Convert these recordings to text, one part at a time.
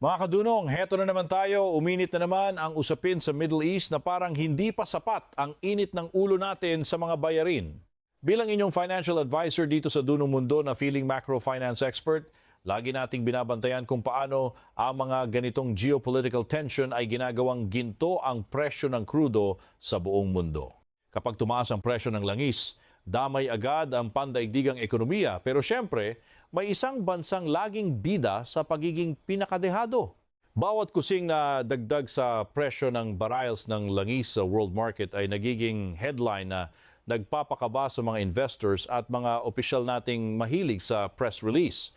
Mga kadunong, heto na naman tayo. Uminit na naman ang usapin sa Middle East na parang hindi pa sapat ang init ng ulo natin sa mga bayarin. Bilang inyong financial advisor dito sa Dunong Mundo na feeling macro finance expert, lagi nating binabantayan kung paano ang mga ganitong geopolitical tension ay ginagawang ginto ang presyo ng krudo sa buong mundo. Kapag tumaas ang presyo ng langis, damay agad ang pandaigdigang ekonomiya, pero syempre, may isang bansang laging bida sa pagiging pinakadehado. Bawat kusing na dagdag sa presyo ng barils ng langis sa world market ay nagiging headline na nagpapakaba sa mga investors at mga opisyal nating mahilig sa press release.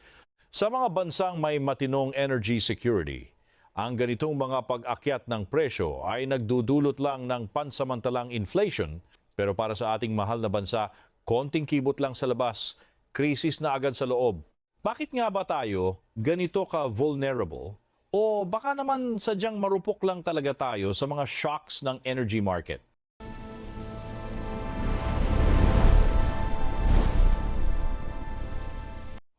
Sa mga bansang may matinong energy security, ang ganitong mga pag-akyat ng presyo ay nagdudulot lang ng pansamantalang inflation, pero para sa ating mahal na bansa, konting kibot lang sa labas, krisis na agad sa loob. Bakit nga ba tayo ganito ka-vulnerable? O baka naman sadyang marupok lang talaga tayo sa mga shocks ng energy market?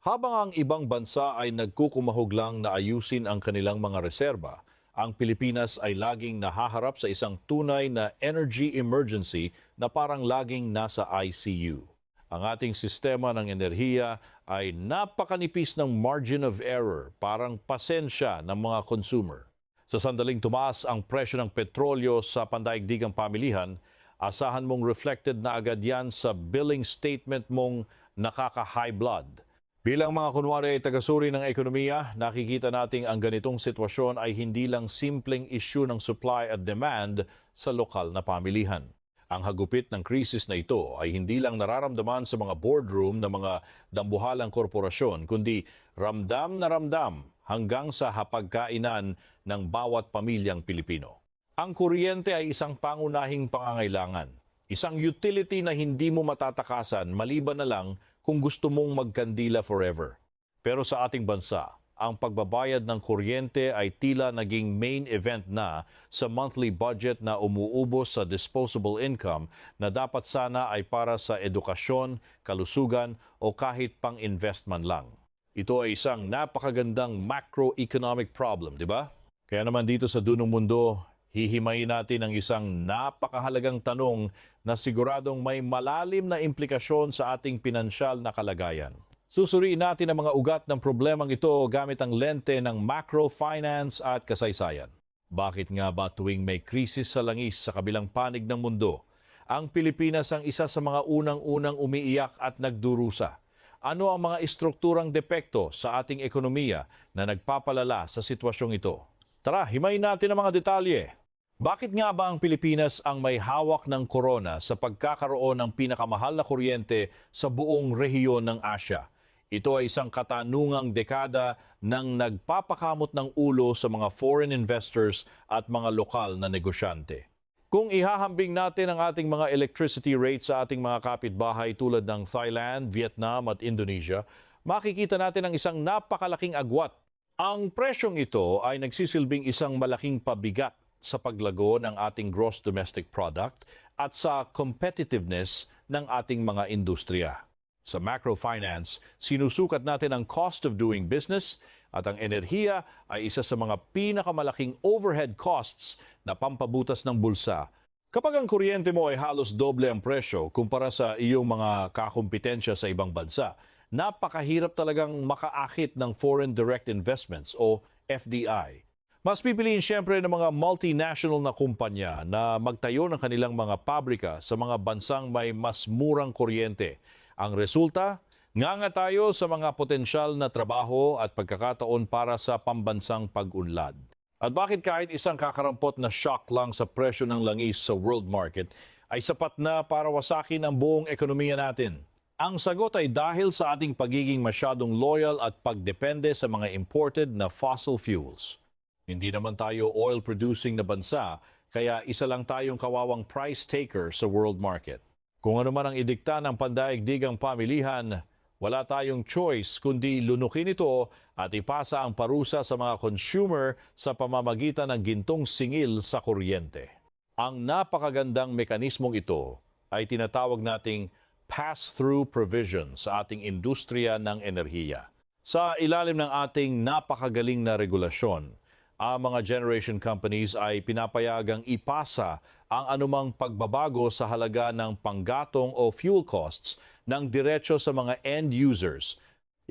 Habang ang ibang bansa ay nagkukumahog lang na ayusin ang kanilang mga reserba, ang Pilipinas ay laging nahaharap sa isang tunay na energy emergency na parang laging nasa ICU. Ang ating sistema ng enerhiya ay napakanipis ng margin of error, parang pasensya ng mga consumer. Sa sandaling tumaas ang presyo ng petrolyo sa pandaigdigang pamilihan, asahan mong reflected na agad yan sa billing statement mong nakaka-high blood. Bilang mga kunwari ay tagasuri ng ekonomiya, nakikita nating ang ganitong sitwasyon ay hindi lang simpleng issue ng supply at demand sa lokal na pamilihan. Ang hagupit ng krisis na ito ay hindi lang nararamdaman sa mga boardroom ng mga dambuhalang korporasyon, kundi ramdam na ramdam hanggang sa hapagkainan ng bawat pamilyang Pilipino. Ang kuryente ay isang pangunahing pangangailangan, isang utility na hindi mo matatakasan maliban na lang kung gusto mong magkandila forever. Pero sa ating bansa, ang pagbabayad ng kuryente ay tila naging main event na sa monthly budget na umuubos sa disposable income na dapat sana ay para sa edukasyon, kalusugan o kahit pang-investment lang. Ito ay isang napakagandang macroeconomic problem, di ba? Kaya naman dito sa Dunong Mundo, hihimayin natin ang isang napakahalagang tanong na siguradong may malalim na implikasyon sa ating pinansyal na kalagayan. Susuriin natin ang mga ugat ng problemang ito gamit ang lente ng macro finance at kasaysayan. Bakit nga ba tuwing may krisis sa langis sa kabilang panig ng mundo, ang Pilipinas ang isa sa mga unang-unang umiiyak at nagdurusa? Ano ang mga estrukturang depekto sa ating ekonomiya na nagpapalala sa sitwasyong ito? Tara, himayin natin ang mga detalye. Bakit nga ba ang Pilipinas ang may hawak ng korona sa pagkakaroon ng pinakamahal na kuryente sa buong rehiyon ng Asya? Ito ay isang katanungang dekada ng nagpapakamot ng ulo sa mga foreign investors at mga lokal na negosyante. Kung ihahambing natin ang ating mga electricity rates sa ating mga kapitbahay tulad ng Thailand, Vietnam at Indonesia, makikita natin ang isang napakalaking agwat. Ang presyong ito ay nagsisilbing isang malaking pabigat sa paglago ng ating gross domestic product at sa competitiveness ng ating mga industriya. Sa macrofinance, sinusukat natin ang cost of doing business at ang enerhiya ay isa sa mga pinakamalaking overhead costs na pampabutas ng bulsa. Kapag ang kuryente mo ay halos doble ang presyo kumpara sa iyong mga kakumpetensya sa ibang bansa, napakahirap talagang makaakit ng foreign direct investments o FDI. Mas pipiliin siyempre ng mga multinational na kumpanya na magtayo ng kanilang mga pabrika sa mga bansang may mas murang kuryente. Ang resulta, nganga tayo sa mga potensyal na trabaho at pagkakataon para sa pambansang pag-unlad. At bakit kahit isang kakarampot na shock lang sa presyo ng langis sa world market ay sapat na para wasakin ang buong ekonomiya natin? Ang sagot ay dahil sa ating pagiging masyadong loyal at pagdepende sa mga imported na fossil fuels. Hindi naman tayo oil-producing na bansa, kaya isa lang tayong kawawang price taker sa world market. Kung ano man ang idikta ng pandaigdigang pamilihan, wala tayong choice kundi lunukin ito at ipasa ang parusa sa mga consumer sa pamamagitan ng gintong singil sa kuryente. Ang napakagandang mekanismong ito ay tinatawag nating pass-through provision sa ating industriya ng enerhiya. Sa ilalim ng ating napakagaling na regulasyon, ang mga generation companies ay pinapayagang ipasa ang anumang pagbabago sa halaga ng panggatong o fuel costs ng diretso sa mga end users.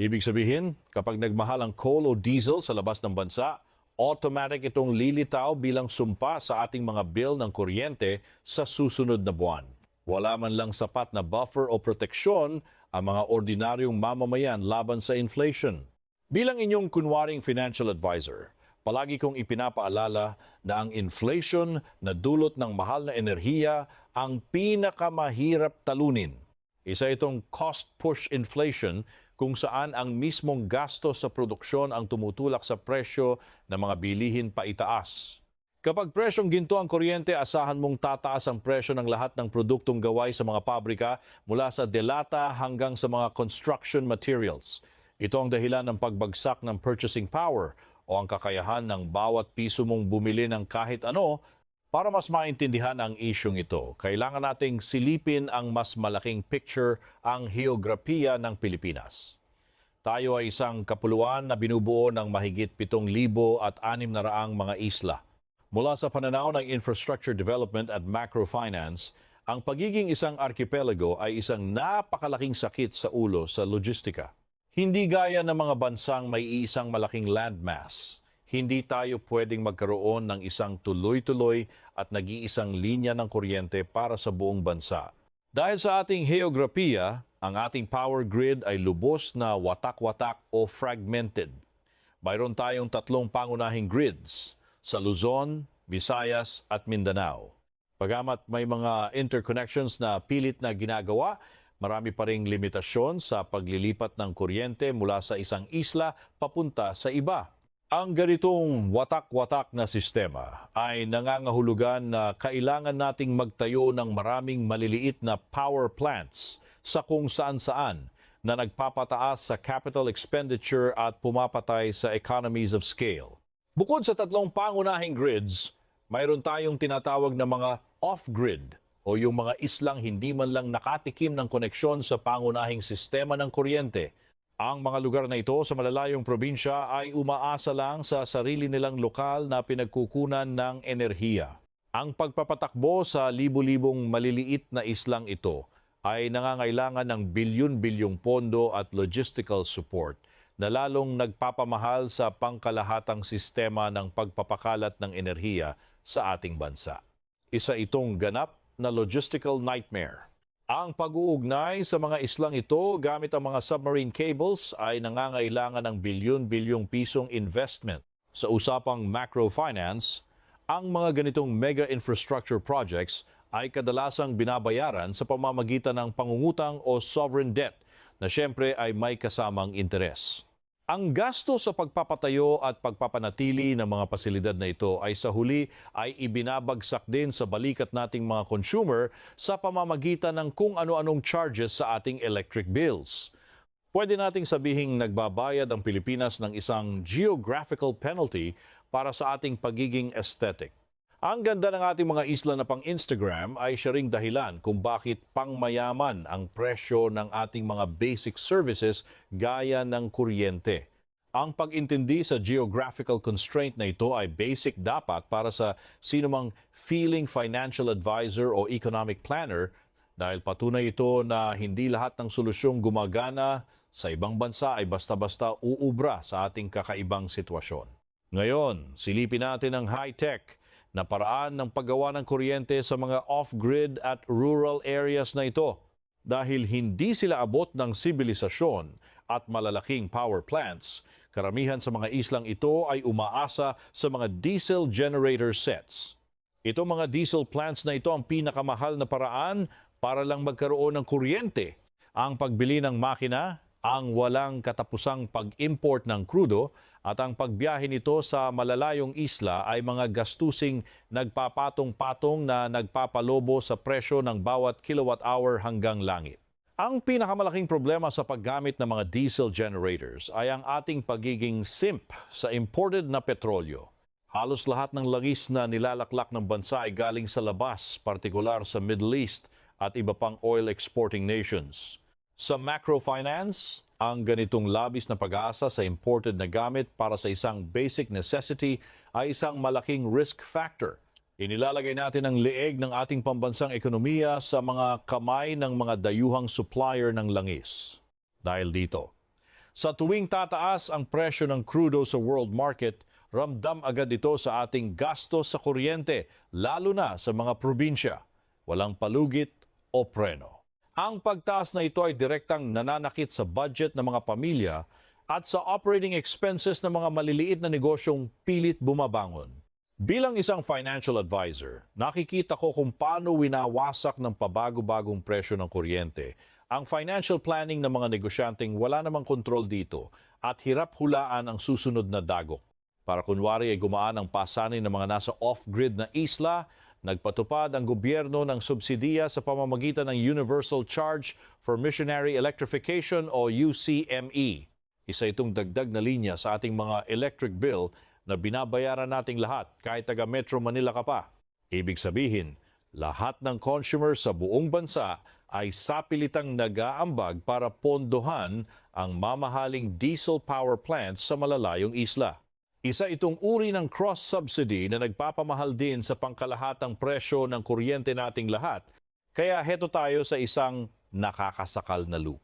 Ibig sabihin, kapag nagmahal ang coal o diesel sa labas ng bansa, automatic itong lilitaw bilang sumpa sa ating mga bill ng kuryente sa susunod na buwan. Wala man lang sapat na buffer o proteksyon ang mga ordinaryong mamamayan laban sa inflation. Bilang inyong kunwaring financial advisor, palagi kong ipinapaalala na ang inflation na dulot ng mahal na enerhiya ang pinakamahirap talunin. Isa itong cost-push inflation kung saan ang mismong gasto sa produksyon ang tumutulak sa presyo ng mga bilihin paitaas. Kapag presyong ginto ang kuryente, asahan mong tataas ang presyo ng lahat ng produktong gaway sa mga pabrika mula sa delata hanggang sa mga construction materials. Ito ang dahilan ng pagbagsak ng purchasing power o ang kakayahan ng bawat piso mong bumili ng kahit ano. Para mas maintindihan ang isyong ito, kailangan nating silipin ang mas malaking picture, ang heograpiya ng Pilipinas. Tayo ay isang kapuluan na binubuo ng mahigit 7,600 mga isla. Mula sa pananaw ng infrastructure development at macrofinance, ang pagiging isang archipelago ay isang napakalaking sakit sa ulo sa logistika. Hindi gaya ng mga bansang may isang malaking landmass. Hindi tayo pwedeng magkaroon ng isang tuloy-tuloy at nag-iisang linya ng kuryente para sa buong bansa. Dahil sa ating heograpiya, ang ating power grid ay lubos na watak-watak o fragmented. Mayroon tayong 3 pangunahing grids sa Luzon, Visayas at Mindanao. Pagamat may mga interconnections na pilit na ginagawa, marami pa ring limitasyon sa paglilipat ng kuryente mula sa isang isla papunta sa iba. Ang ganitong watak-watak na sistema ay nangangahulugan na kailangan nating magtayo ng maraming maliliit na power plants sa kung saan-saan na nagpapataas sa capital expenditure at pumapatay sa economies of scale. Bukod sa 3 pangunahing grids, mayroon tayong tinatawag na mga off-grid o yung mga islang hindi man lang nakatikim ng koneksyon sa pangunahing sistema ng kuryente. Ang mga lugar na ito sa malalayong probinsya ay umaasa lang sa sarili nilang lokal na pinagkukunan ng enerhiya. Ang pagpapatakbo sa libu-libong maliliit na islang ito ay nangangailangan ng bilyon-bilyong pondo at logistical support na lalong nagpapamahal sa pangkalahatang sistema ng pagpapakalat ng enerhiya sa ating bansa. Isa itong ganap na logistical nightmare. Ang pag-uugnay sa mga islang ito gamit ang mga submarine cables ay nangangailangan ng bilyon-bilyong pisong investment. Sa usapang macrofinance, ang mga ganitong mega infrastructure projects ay kadalasang binabayaran sa pamamagitan ng pangungutang o sovereign debt na siyempre ay may kasamang interes. Ang gasto sa pagpapatayo at pagpapanatili ng mga pasilidad na ito ay sa huli ay ibinabagsak din sa balikat nating mga consumer sa pamamagitan ng kung ano-anong charges sa ating electric bills. Pwede nating sabihing nagbabayad ang Pilipinas ng isang geographical penalty para sa ating pagiging aesthetic. Ang ganda ng ating mga isla na pang-Instagram ay siya ring dahilan kung bakit pangmayaman ang presyo ng ating mga basic services gaya ng kuryente. Ang pag-intindi sa geographical constraint na ito ay basic dapat para sa sinumang feeling financial advisor o economic planner dahil patunay ito na hindi lahat ng solusyong gumagana sa ibang bansa ay basta-basta uubra sa ating kakaibang sitwasyon. Ngayon, silipin natin ang high-tech na paraan ng paggawa ng kuryente sa mga off-grid at rural areas na ito. Dahil hindi sila abot ng sibilisasyon at malalaking power plants, karamihan sa mga islang ito ay umaasa sa mga diesel generator sets. Itong mga diesel plants na ito ang pinakamahal na paraan para lang magkaroon ng kuryente. Ang pagbili ng makina, ang walang katapusang pag-import ng krudo at ang pagbiyahe nito sa malalayong isla ay mga gastusing nagpapatong-patong na nagpapalobo sa presyo ng bawat kilowatt-hour hanggang langit. Ang pinakamalaking problema sa paggamit ng mga diesel generators ay ang ating pagiging simp sa imported na petrolyo. Halos lahat ng langis na nilalaklak ng bansa ay galing sa labas, partikular sa Middle East at iba pang oil exporting nations. Sa macrofinance, ang ganitong labis na pag-aasa sa imported na gamit para sa isang basic necessity ay isang malaking risk factor. Inilalagay natin ang leeg ng ating pambansang ekonomiya sa mga kamay ng mga dayuhang supplier ng langis. Dahil dito, sa tuwing tataas ang presyo ng crudo sa world market, ramdam agad ito sa ating gastos sa kuryente, lalo na sa mga probinsya. Walang palugit o preno. Ang pagtaas na ito ay direktang nananakit sa budget ng mga pamilya at sa operating expenses ng mga maliliit na negosyong pilit bumabangon. Bilang isang financial advisor, nakikita ko kung paano winawasak ng pabago-bagong presyo ng kuryente ang financial planning ng mga negosyanteng wala namang kontrol dito at hirap hulaan ang susunod na dagok. Para kunwari ay gumaan ang pasanin ng mga nasa off-grid na isla, nagpatupad ang gobyerno ng subsidiya sa pamamagitan ng Universal Charge for Missionary Electrification o UCME. Isa itong dagdag na linya sa ating mga electric bill na binabayaran nating lahat kahit taga Metro Manila ka pa. Ibig sabihin, lahat ng consumers sa buong bansa ay sapilitang nag-aambag para pondohan ang mamahaling diesel power plants sa malalayong isla. Isa itong uri ng cross-subsidy na nagpapamahal din sa pangkalahatang presyo ng kuryente nating lahat. Kaya heto tayo sa isang nakakasakal na loop.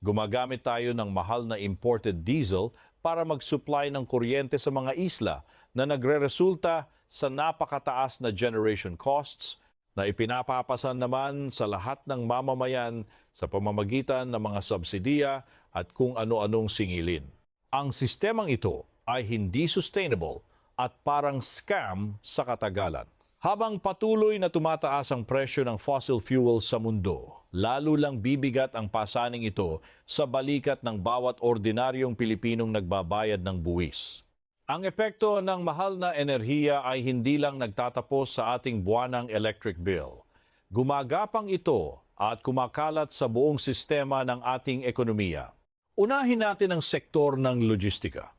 Gumagamit tayo ng mahal na imported diesel para mag-supply ng kuryente sa mga isla na nagre-resulta sa napakataas na generation costs na ipinapapasan naman sa lahat ng mamamayan sa pamamagitan ng mga subsidiya at kung ano-anong singilin. Ang sistemang ito ay hindi sustainable at parang scam sa katagalan. Habang patuloy na tumataas ang presyo ng fossil fuels sa mundo, lalo lang bibigat ang pasaning ito sa balikat ng bawat ordinaryong Pilipinong nagbabayad ng buwis. Ang epekto ng mahal na enerhiya ay hindi lang nagtatapos sa ating buwanang electric bill. Gumagapang ito at kumakalat sa buong sistema ng ating ekonomiya. Unahin natin ang sektor ng logistika.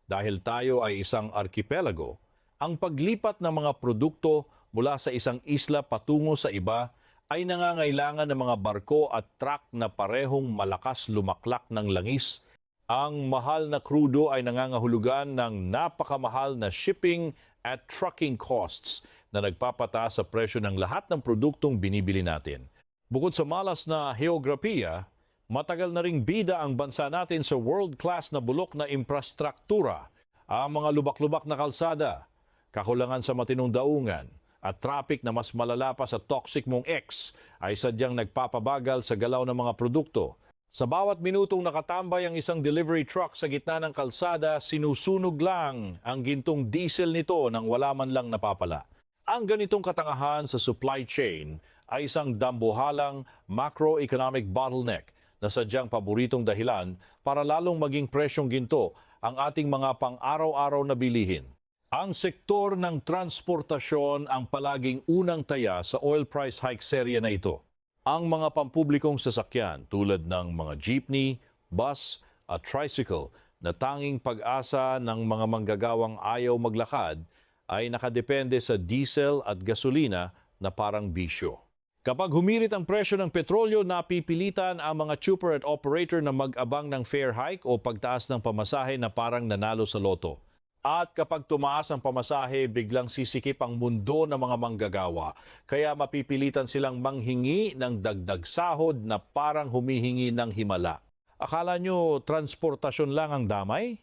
Dahil tayo ay isang arkipelago, ang paglipat ng mga produkto mula sa isang isla patungo sa iba ay nangangailangan ng mga barko at truck na parehong malakas lumaklak ng langis. Ang mahal na crudo ay nangangahulugan ng napakamahal na shipping at trucking costs na nagpapataas sa presyo ng lahat ng produktong binibili natin. Bukod sa malas na heograpiya, matagal na ring bida ang bansa natin sa world-class na bulok na infrastruktura. Ang mga lubak-lubak na kalsada, kakulangan sa matinong daungan, at traffic na mas malala pa sa toxic mong X ay sadyang nagpapabagal sa galaw ng mga produkto. Sa bawat minutong nakatambay ang isang delivery truck sa gitna ng kalsada, sinusunog lang ang gintong diesel nito nang wala man lang napapala. Ang ganitong katangahan sa supply chain ay isang dambuhalang macroeconomic bottleneck na sadyang paboritong dahilan para lalong maging presyong ginto ang ating mga pang-araw-araw na bilihin. Ang sektor ng transportasyon ang palaging unang taya sa oil price hike serye na ito. Ang mga pampublikong sasakyan tulad ng mga jeepney, bus at tricycle na tanging pag-asa ng mga manggagawang ayaw maglakad ay nakadepende sa diesel at gasolina na parang bisyo. Kapag humirit ang presyo ng petrolyo, napipilitan ang mga chuper at operator na mag-abang ng fare hike o pagtaas ng pamasahe na parang nanalo sa loto. At kapag tumaas ang pamasahe, biglang sisikip ang mundo ng mga manggagawa. Kaya mapipilitan silang manghingi ng dagdag sahod na parang humihingi ng himala. Akala nyo transportasyon lang ang damay?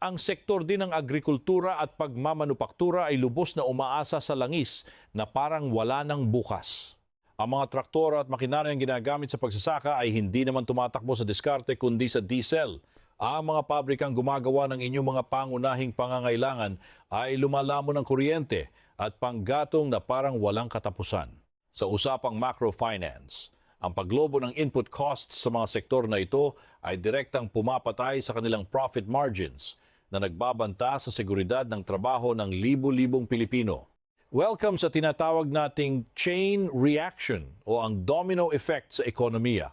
Ang sektor din ng agrikultura at pagmamanupaktura ay lubos na umaasa sa langis na parang wala ng bukas. Ang mga traktor at makinaryang ginagamit sa pagsasaka ay hindi naman tumatakbo sa diskarte kundi sa diesel. Ang mga pabrikang gumagawa ng inyong mga pangunahing pangangailangan ay lumalamon ng kuryente at panggatong na parang walang katapusan. Sa usapang macrofinance, ang paglobo ng input costs sa mga sektor na ito ay direktang pumapatay sa kanilang profit margins na nagbabanta sa seguridad ng trabaho ng libu-libong Pilipino. Welcome sa tinatawag nating chain reaction o ang domino effect sa ekonomiya.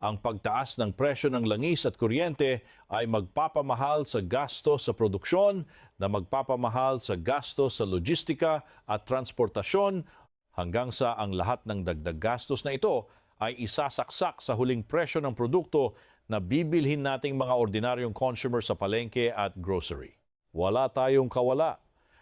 Ang pagtaas ng presyo ng langis at kuryente ay magpapamahal sa gasto sa produksyon, na magpapamahal sa gasto sa logistika at transportasyon, hanggang sa ang lahat ng dagdag gastos na ito ay isasaksak sa huling presyo ng produkto na bibilhin nating mga ordinaryong consumer sa palengke at grocery. Wala tayong kawala.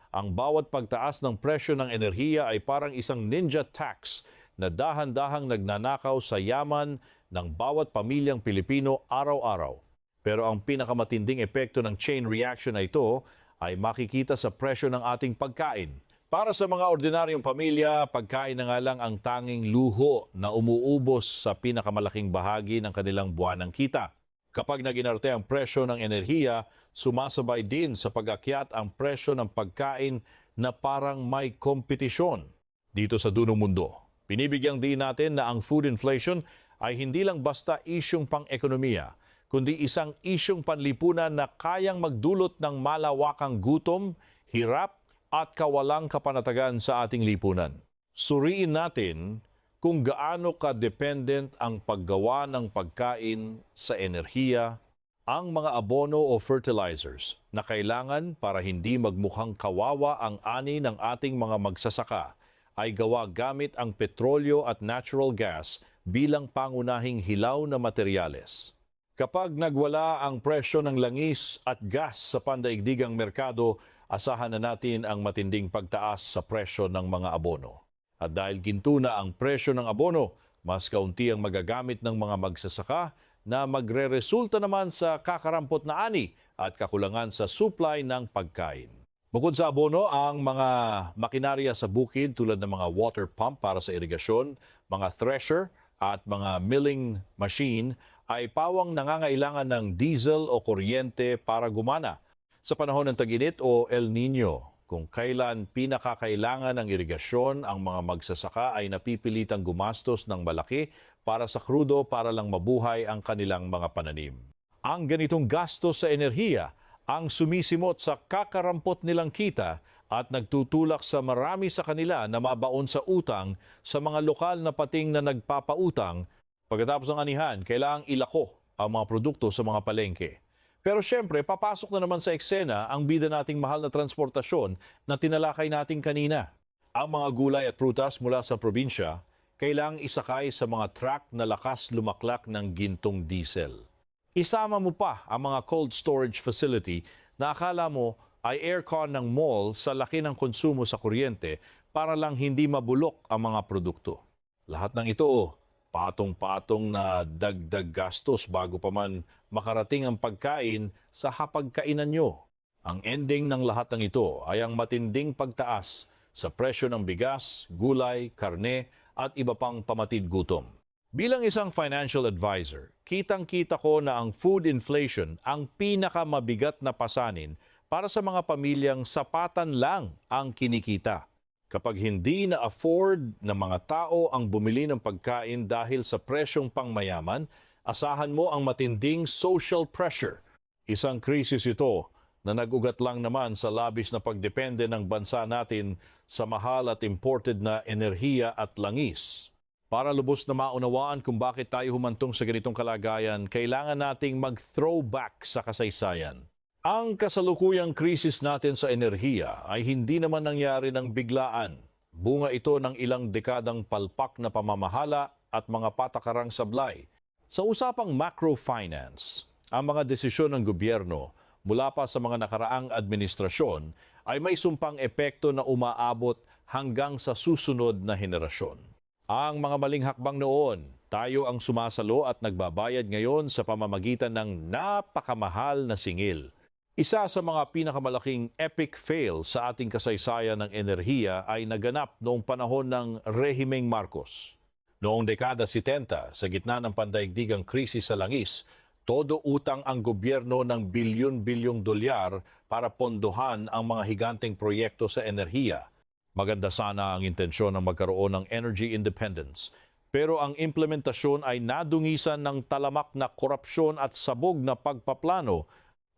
Ang bawat pagtaas ng presyo ng enerhiya ay parang isang ninja tax na dahan-dahang nagnanakaw sa yaman ng bawat pamilyang Pilipino araw-araw. Pero ang pinakamatinding epekto ng chain reaction na ito ay makikita sa presyo ng ating pagkain. Para sa mga ordinaryong pamilya, pagkain na nga lang ang tanging luho na umuubos sa pinakamalaking bahagi ng kanilang buwanang kita. Kapag naginarte ang presyo ng enerhiya, sumasabay din sa pag-akyat ang presyo ng pagkain na parang may kompetisyon. Dito sa dunong mundo, pinibigyang din natin na ang food inflation ay hindi lang basta isyong pang-ekonomiya, kundi isang isyong panlipunan na kayang magdulot ng malawakang gutom, hirap at kawalang kapanatagan sa ating lipunan. Suriin natin kung gaano ka-dependent ang paggawa ng pagkain sa enerhiya, ang mga abono o fertilizers na kailangan para hindi magmukhang kawawa ang ani ng ating mga magsasaka ay gawa gamit ang petrolyo at natural gas bilang pangunahing hilaw na materyales. Kapag nagwala ang presyo ng langis at gas sa pandaigdigang merkado, asahan na natin ang matinding pagtaas sa presyo ng mga abono. At dahil ginto na ang presyo ng abono, mas kaunti ang magagamit ng mga magsasaka na magre-resulta naman sa kakarampot na ani at kakulangan sa supply ng pagkain. Bukod sa abono, ang mga makinarya sa bukid tulad ng mga water pump para sa irigasyon, mga thresher at mga milling machine ay pawang nangangailangan ng diesel o kuryente para gumana. Sa panahon ng tag-init o El Nino, kung kailan pinakakailangan ng irigasyon, ang mga magsasaka ay napipilitang gumastos ng malaki para sa krudo para lang mabuhay ang kanilang mga pananim. Ang ganitong gastos sa enerhiya ang sumisimot sa kakarampot nilang kita at nagtutulak sa marami sa kanila na mabaon sa utang sa mga lokal na pating na nagpapautang. Pagkatapos ng anihan, kailangang ilako ang mga produkto sa mga palengke. Pero syempre, papasok na naman sa eksena ang bida nating mahal na transportasyon na tinalakay natin kanina. Ang mga gulay at prutas mula sa probinsya, kailangang isakay sa mga truck na lakas lumaklak ng gintong diesel. Isama mo pa ang mga cold storage facility na akala mo ay aircon ng mall sa laki ng konsumo sa kuryente para lang hindi mabulok ang mga produkto. Lahat ng ito, patong-patong na dagdag gastos bago pa man makarating ang pagkain sa hapagkainan nyo. Ang ending ng lahat ng ito ay ang matinding pagtaas sa presyo ng bigas, gulay, karne at iba pang pamatid gutom. Bilang isang financial advisor, kitang-kita ko na ang food inflation ang pinakamabigat na pasanin para sa mga pamilyang sapatan lang ang kinikita. Kapag hindi na-afford ng mga tao ang bumili ng pagkain dahil sa presyong pangmayaman, asahan mo ang matinding social pressure. Isang krisis ito na nag-ugat lang naman sa labis na pagdepende ng bansa natin sa mahal at imported na enerhiya at langis. Para lubos na maunawaan kung bakit tayo humantong sa ganitong kalagayan, kailangan nating mag-throwback sa kasaysayan. Ang kasalukuyang krisis natin sa enerhiya ay hindi naman nangyari ng biglaan. Bunga ito ng ilang dekadang palpak na pamamahala at mga patakarang sablay. Sa usapang macrofinance, ang mga desisyon ng gobyerno mula pa sa mga nakaraang administrasyon ay may sumpang epekto na umaabot hanggang sa susunod na henerasyon. Ang mga maling hakbang noon, tayo ang sumasalo at nagbabayad ngayon sa pamamagitan ng napakamahal na singil. Isa sa mga pinakamalaking epic fail sa ating kasaysayan ng enerhiya ay naganap noong panahon ng Rehimeng Marcos. Noong dekada 70, sa gitna ng pandaigdigang krisis sa langis, todo utang ang gobyerno ng bilyon-bilyong dolyar para pondohan ang mga higanteng proyekto sa enerhiya. Maganda sana ang intensyon ng magkaroon ng energy independence, pero ang implementasyon ay nadungisan ng talamak na korupsyon at sabog na pagpaplano.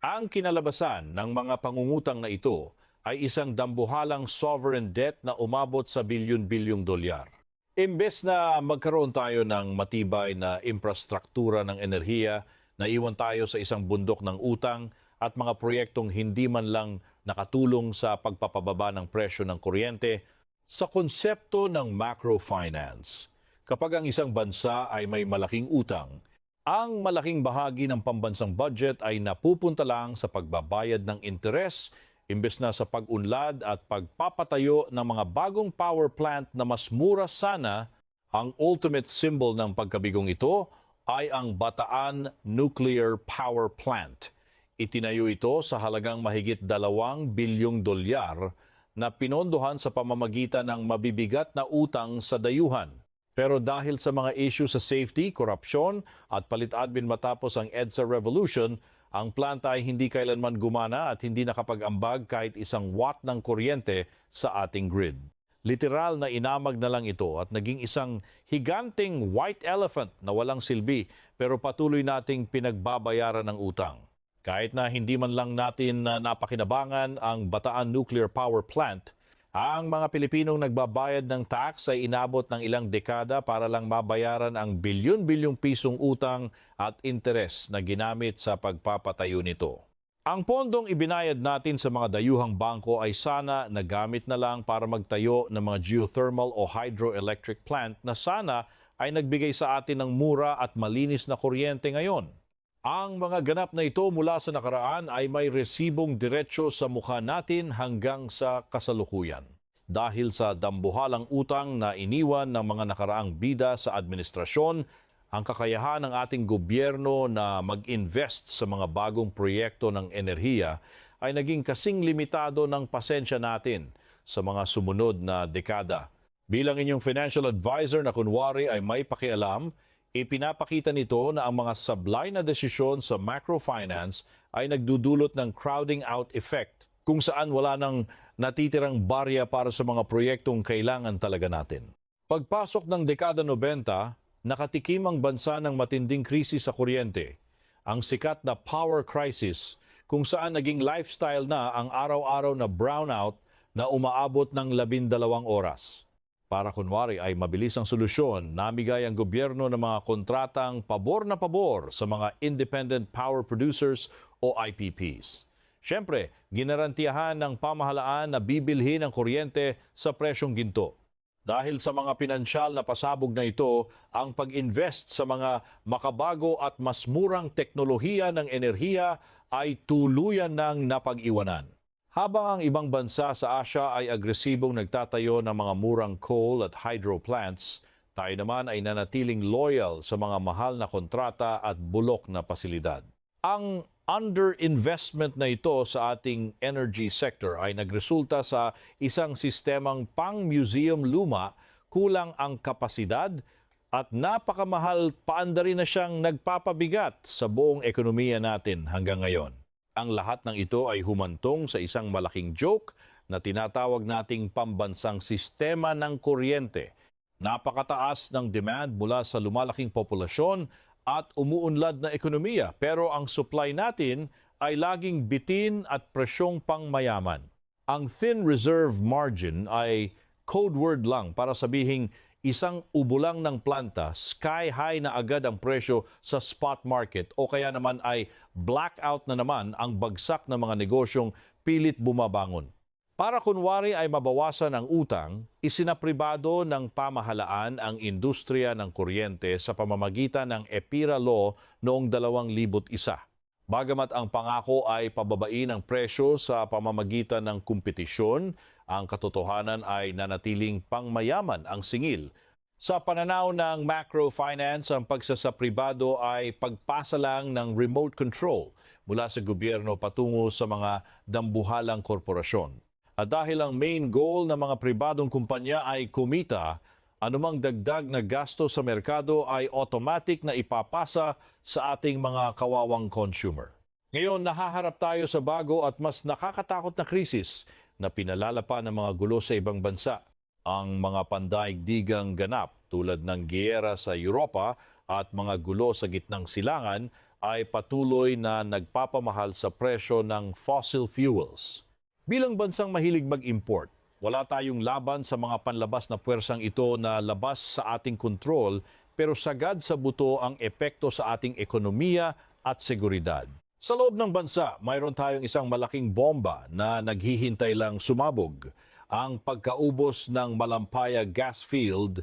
Ang kinalabasan ng mga pangungutang na ito ay isang dambuhalang sovereign debt na umabot sa bilyon-bilyong dolyar. Imbes na magkaroon tayo ng matibay na infrastruktura ng enerhiya, naiwan tayo sa isang bundok ng utang at mga proyektong hindi man lang nakatulong sa pagpapababa ng presyo ng kuryente. Sa konsepto ng macrofinance, kapag ang isang bansa ay may malaking utang. Ang malaking bahagi ng pambansang budget ay napupunta lang sa pagbabayad ng interes imbes na sa pag-unlad at pagpapatayo ng mga bagong power plant na mas mura sana. Ang ultimate symbol ng pagkabigong ito ay ang Bataan Nuclear Power Plant. Itinayo ito sa halagang mahigit 2 bilyong dolyar na pinondohan sa pamamagitan ng mabibigat na utang sa dayuhan. Pero dahil sa mga issue sa safety, korupsyon at palit-admin matapos ang EDSA revolution, ang planta ay hindi kailanman gumana at hindi nakapag-ambag kahit 1 watt ng kuryente sa ating grid. Literal na inamag na lang ito at naging isang higanting white elephant na walang silbi pero patuloy nating pinagbabayaran ng utang. Kahit na hindi man lang natin napakinabangan ang Bataan Nuclear Power Plant, ang mga Pilipinong nagbabayad ng tax ay inabot ng ilang dekada para lang mabayaran ang bilyon-bilyong pisong utang at interes na ginamit sa pagpapatayo nito. Ang pondong ibinayad natin sa mga dayuhang bangko ay sana nagamit na lang para magtayo ng mga geothermal o hydroelectric plant na sana ay nagbigay sa atin ng mura at malinis na kuryente ngayon. Ang mga ganap na ito mula sa nakaraan ay may resibong diretsyo sa mukha natin hanggang sa kasalukuyan. Dahil sa dambuhalang utang na iniwan ng mga nakaraang bida sa administrasyon, ang kakayahan ng ating gobyerno na mag-invest sa mga bagong proyekto ng enerhiya ay naging kasing limitado ng pasensya natin sa mga sumunod na dekada. Bilang inyong financial advisor na kunwari ay may pakialam, ipinapakita nito na ang mga sablay na desisyon sa macrofinance ay nagdudulot ng crowding out effect kung saan wala nang natitirang barya para sa mga proyektong kailangan talaga natin. Pagpasok ng dekada 90, nakatikim ang bansa ng matinding krisis sa kuryente, ang sikat na power crisis kung saan naging lifestyle na ang araw-araw na brownout na umaabot ng 12 oras. Para kunwari ay mabilis ang solusyon, namigay ang gobyerno ng mga kontratang pabor na pabor sa mga independent power producers o IPPs. Siyempre, ginarantiyahan ng pamahalaan na bibilhin ang kuryente sa presyong ginto. Dahil sa mga pinansyal na pasabog na ito, ang pag-invest sa mga makabago at mas murang teknolohiya ng enerhiya ay tuluyan ng napag-iwanan. Habang ang ibang bansa sa Asia ay agresibong nagtatayo ng mga murang coal at hydro plants, tayo naman ay nanatiling loyal sa mga mahal na kontrata at bulok na pasilidad. Ang underinvestment na ito sa ating energy sector ay nagresulta sa isang sistemang pang-museum luma, kulang ang kapasidad at napakamahal paanda rin na siyang nagpapabigat sa buong ekonomiya natin hanggang ngayon. Ang lahat ng ito ay humantong sa isang malaking joke na tinatawag nating pambansang sistema ng kuryente. Napakataas ng demand mula sa lumalaking populasyon at umuunlad na ekonomiya, pero ang supply natin ay laging bitin at presyong pangmayaman. Ang thin reserve margin ay code word lang para sabihing isang ubo lang ng planta, sky high na agad ang presyo sa spot market o kaya naman ay blackout na naman ang bagsak ng mga negosyong pilit bumabangon. Para kunwari ay mabawasan ang utang, isinapribado ng pamahalaan ang industriya ng kuryente sa pamamagitan ng EPIRA Law noong 2001. Bagamat ang pangako ay pababain ang presyo sa pamamagitan ng kompetisyon, ang katotohanan ay nanatiling pangmayaman ang singil. Sa pananaw ng macrofinance, ang pagsasapribado ay pagpasa lang ng remote control mula sa gobyerno patungo sa mga dambuhalang korporasyon. At dahil ang main goal ng mga pribadong kumpanya ay kumita, anumang dagdag na gasto sa merkado ay automatic na ipapasa sa ating mga kawawang consumer. Ngayon, nahaharap tayo sa bago at mas nakakatakot na krisis na pinalala pa ng mga gulo sa ibang bansa. Ang mga pandaigdigang ganap tulad ng giyera sa Europa at mga gulo sa gitnang silangan ay patuloy na nagpapamahal sa presyo ng fossil fuels. Bilang bansang mahilig mag-import, wala tayong laban sa mga panlabas na puwersang ito na labas sa ating kontrol pero sagad sa buto ang epekto sa ating ekonomiya at seguridad. Sa loob ng bansa, mayroon tayong isang malaking bomba na naghihintay lang sumabog. Ang pagkaubos ng Malampaya gas field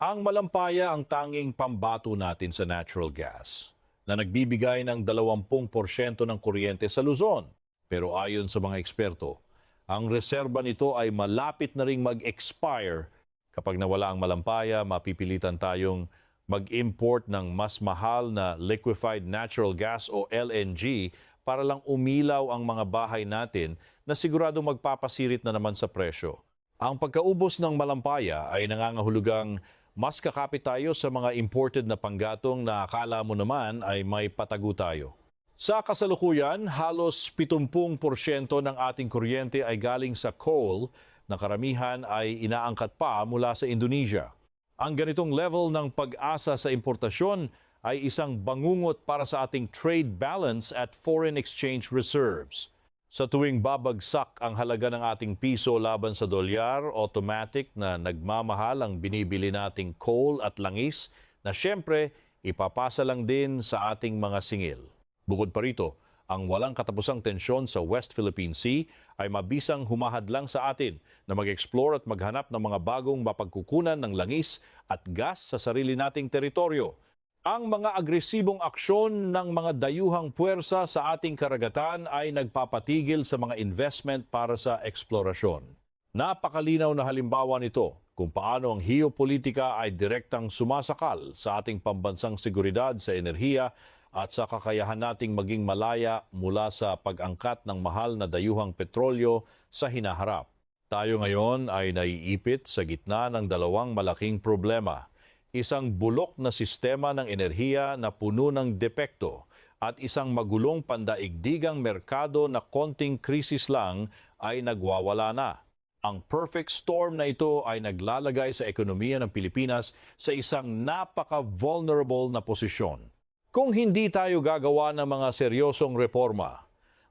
Ang malampaya ang tanging pambato natin sa natural gas na nagbibigay ng 20% ng kuryente sa Luzon. Pero ayon sa mga eksperto, ang reserba nito ay malapit na ring mag-expire. Kapag nawala ang malampaya, mapipilitan tayong mag-import ng mas mahal na liquefied natural gas o LNG para lang umilaw ang mga bahay natin na siguradong magpapasirit na naman sa presyo. Ang pagkaubos ng malampaya ay nangangahulugang mas kakapit tayo sa mga imported na panggatong na akala mo naman ay may patago tayo. Sa kasalukuyan, halos 70% ng ating kuryente ay galing sa coal na karamihan ay inaangkat pa mula sa Indonesia. Ang ganitong level ng pag-asa sa importasyon ay isang bangungot para sa ating trade balance at foreign exchange reserves. Sa tuwing babagsak ang halaga ng ating piso laban sa dolyar, automatic na nagmamahal ang binibili nating coal at langis na siyempre ipapasa lang din sa ating mga singil. Bukod pa rito, ang walang katapusang tensyon sa West Philippine Sea ay mabisang humahadlang sa atin na mag-explore at maghanap ng mga bagong mapagkukunan ng langis at gas sa sarili nating teritoryo. Ang mga agresibong aksyon ng mga dayuhang puwersa sa ating karagatan ay nagpapatigil sa mga investment para sa eksplorasyon. Napakalinaw na halimbawa nito kung paano ang geopolitika ay direktang sumasakal sa ating pambansang seguridad sa enerhiya at sa kakayahan nating maging malaya mula sa pag-angkat ng mahal na dayuhang petrolyo sa hinaharap. Tayo ngayon ay naiipit sa gitna ng dalawang malaking problema. Isang bulok na sistema ng enerhiya na puno ng depekto at isang magulong pandaigdigang merkado na konting krisis lang ay nagwawala na. Ang perfect storm na ito ay naglalagay sa ekonomiya ng Pilipinas sa isang napaka-vulnerable na posisyon. Kung hindi tayo gagawa ng mga seryosong reforma,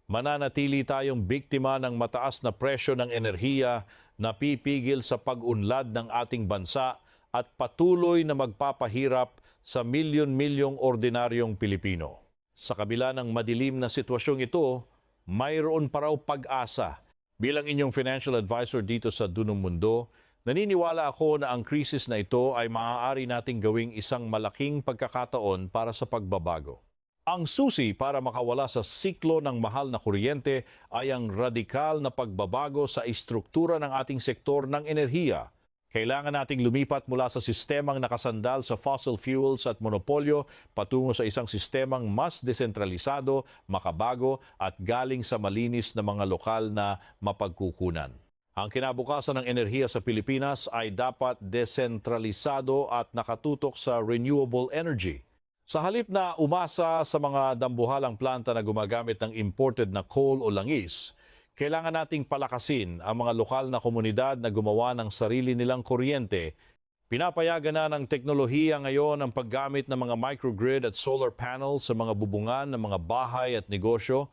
mananatili tayong biktima ng mataas na presyo ng enerhiya na pipigil sa pag-unlad ng ating bansa at patuloy na magpapahirap sa milyon-milyong ordinaryong Pilipino. Sa kabila ng madilim na sitwasyong ito, mayroon pa raw pag-asa. Bilang inyong financial advisor dito sa Dunong Mundo, naniniwala ako na ang krisis na ito ay maaari nating gawing isang malaking pagkakataon para sa pagbabago. Ang susi para makawala sa siklo ng mahal na kuryente ay ang radikal na pagbabago sa istruktura ng ating sektor ng enerhiya. Kailangan nating lumipat mula sa sistemang nakasandal sa fossil fuels at monopolyo patungo sa isang sistemang mas desentralisado, makabago at galing sa malinis na mga lokal na mapagkukunan. Ang kinabukasan ng enerhiya sa Pilipinas ay dapat desentralisado at nakatutok sa renewable energy. Sa halip na umasa sa mga dambuhalang planta na gumagamit ng imported na coal o langis, kailangan nating palakasin ang mga lokal na komunidad na gumawa ng sarili nilang kuryente. Pinapayagan na ng teknolohiya ngayon ang paggamit ng mga microgrid at solar panels sa mga bubungan ng mga bahay at negosyo.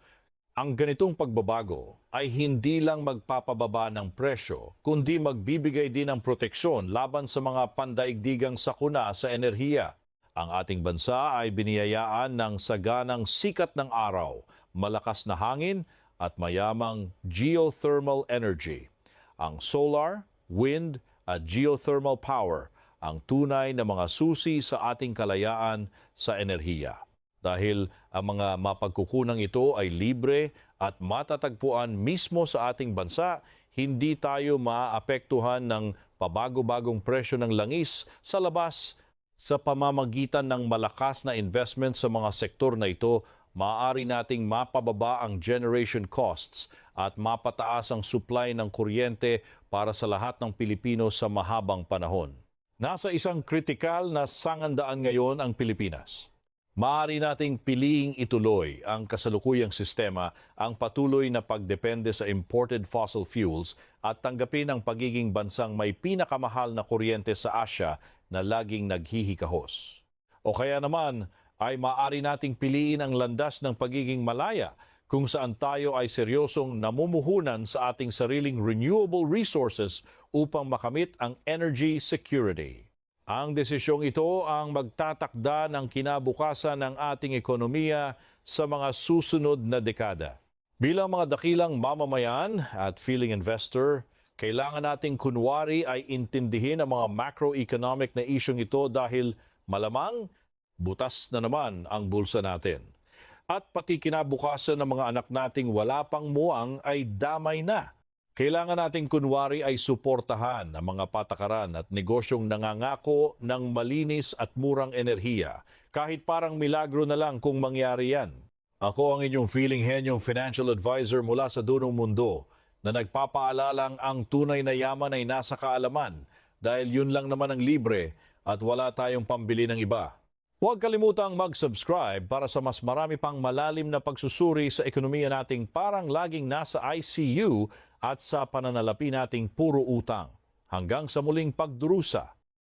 Ang ganitong pagbabago ay hindi lang magpapababa ng presyo, kundi magbibigay din ng proteksyon laban sa mga pandaigdigang sakuna sa enerhiya. Ang ating bansa ay biniyayaan ng saganang sikat ng araw, malakas na hangin, at mayamang geothermal energy. Ang solar, wind at geothermal power ang tunay na mga susi sa ating kalayaan sa enerhiya. Dahil ang mga mapagkukunang ito ay libre at matatagpuan mismo sa ating bansa, hindi tayo maaapektuhan ng pabago-bagong presyo ng langis sa labas. Sa pamamagitan ng malakas na investment sa mga sektor na ito, maaari nating mapababa ang generation costs at mapataas ang supply ng kuryente para sa lahat ng Pilipino sa mahabang panahon. Nasa isang kritikal na sangandaan ngayon ang Pilipinas. Maaari nating piliing ituloy ang kasalukuyang sistema, ang patuloy na pagdepende sa imported fossil fuels at tanggapin ang pagiging bansang may pinakamahal na kuryente sa Asia na laging naghihikahos. O kaya naman, ay maaari nating piliin ang landas ng pagiging malaya kung saan tayo ay seryosong namumuhunan sa ating sariling renewable resources upang makamit ang energy security. Ang desisyong ito ang magtatakda ng kinabukasan ng ating ekonomiya sa mga susunod na dekada. Bilang mga dakilang mamamayan at feeling investor, Kailangan nating kunwari ay intindihin ang mga macroeconomic na isyong ito dahil malamang butas na naman ang bulsa natin. At pati kinabukasan ng mga anak nating wala pang muwang ay damay na. Kailangan nating kunwari ay suportahan ang mga patakaran at negosyong nangangako ng malinis at murang enerhiya, kahit parang milagro na lang kung mangyari yan. Ako ang inyong feeling henyong financial advisor mula sa dunong mundo na nagpapaalalang ang tunay na yaman ay nasa kaalaman dahil yun lang naman ang libre at wala tayong pambili ng iba. Huwag kalimutang mag-subscribe para sa mas marami pang malalim na pagsusuri sa ekonomiya nating parang laging nasa ICU at sa pananalapi nating puro utang. Hanggang sa muling pagdurusa.